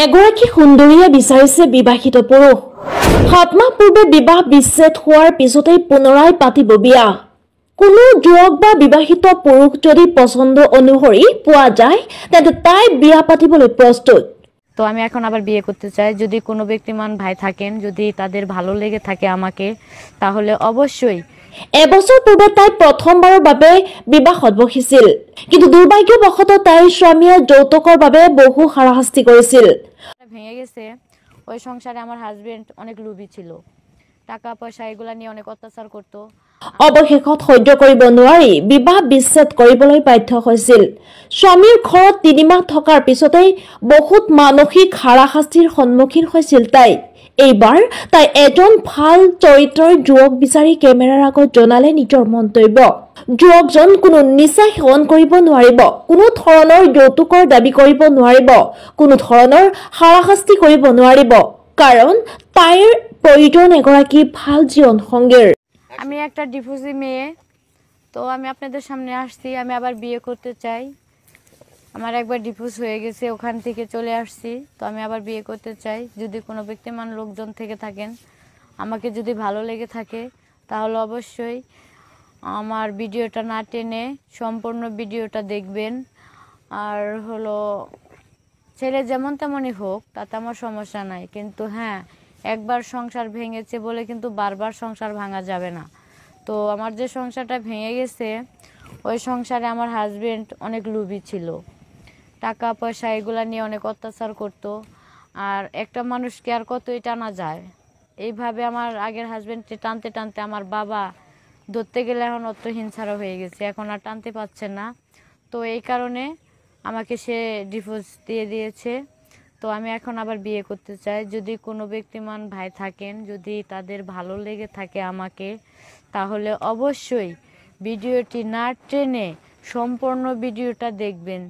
এগৰাকী সুন্দৰীয়ে বিচাৰিছে বিবাহিত পুৰুষ। 7 মাহ পূৰ্বে বিবাহ বিচ্ছেদ হোৱাৰ পিছতেই পুনৰাই পাতিব বিয়া। কোনো যুৱক বা বিবাহিত পুৰুষ যদি পছন্দ অনুসৰি পোৱা যায় তেন্তে তাই বিয়া পাতিবলৈ প্ৰস্তুত। তো আমি এখন আবার বিয়ে করতে চাই। যদি কোনো ব্যক্তিমান ভাই থাকেন, যদি তাদের ভালো লেগে থাকে আমাকে, তাহলে অবশ্যই। এবছৰ পূৰ্বে তাই প্ৰথমবাৰৰ বাবে বিবাহত বহিছিল, কিন্তু দুৰ্ভাগ্যবশতঃ তাইৰ স্বামীয়ে যৌতুকৰ বাবে বহু হাৰাশাস্তি কৰিছিল। ভেঙে গেছে। ওই সংসারে আমার হাজবেন্ড অনেক লোভী ছিল, টাকা পয়সা এগুলা নিয়ে অনেক অত্যাচার করতো। অৱশেষত সহ্য কৰিব নোৱাৰি বিবাহ বিচ্ছেদ কৰিবলৈ বাধ্য হৈছিল। স্বামীৰ ঘৰত 3 মাহ থকাৰ পিছতেই বহুত মানসিক হাৰাশাস্তিৰ সন্মুখীন হৈছিল তাই। এইবাৰ তাই এজন ভাল চৰিত্ৰৰ যুৱক বিচাৰি কেমেৰাৰ আগত জনালে নিজৰ মন্তব্য। যুৱকজন কোনো নিচা সেৱন কৰিব নোৱাৰিব, কোনো ধৰণৰ যৌতুকৰ দাবী কৰিব নোৱাৰিব, কোনো ধৰণৰ হাৰাশাস্তি কৰিব নোৱাৰিব, কাৰণ তাইৰ প্ৰয়োজন এগৰাকী ভাল জীৱন সংগীৰ। আমি একটা ডিভোর্সি মেয়ে, তো আমি আপনাদের সামনে আসছি। আমি আবার বিয়ে করতে চাই। আমার একবার ডিভোর্স হয়ে গেছে, ওখান থেকে চলে আসছি। তো আমি আবার বিয়ে করতে চাই। যদি কোনো ব্যক্তিমান লোকজন থেকে থাকেন, আমাকে যদি ভালো লেগে থাকে, তাহলে অবশ্যই আমার ভিডিওটা না টেনে সম্পূর্ণ ভিডিওটা দেখবেন। আর হলো ছেলে যেমন তেমনই হোক, তাতে আমার সমস্যা নাই, কিন্তু হ্যাঁ, একবার সংসার ভেঙেছে বলে কিন্তু বারবার সংসার ভাঙা যাবে না। তো আমার যে সংসারটা ভেঙে গেছে, ওই সংসারে আমার হাজবেন্ড অনেক লোভী ছিল, টাকা পয়সা এগুলা নিয়ে অনেক অত্যাচার করতো। আর একটা মানুষকে আর কতই টানা যায়। এইভাবে আমার আগের হাজবেন্ডকে টানতে টানতে আমার বাবা ধরতে গেলে এখন অত হিংসারা হয়ে গেছে, এখন আর টানতে পারছে না। তো এই কারণে আমাকে সে ডিভোর্স দিয়ে দিয়েছে। তো আমি এখন আবার বিয়ে করতে চাই। যদি কোনো ব্যক্তিমান ভাই থাকেন, যদি তাদের ভালো লেগে থাকে আমাকে, তাহলে অবশ্যই ভিডিওটি না টেনে সম্পূর্ণ ভিডিওটা দেখবেন।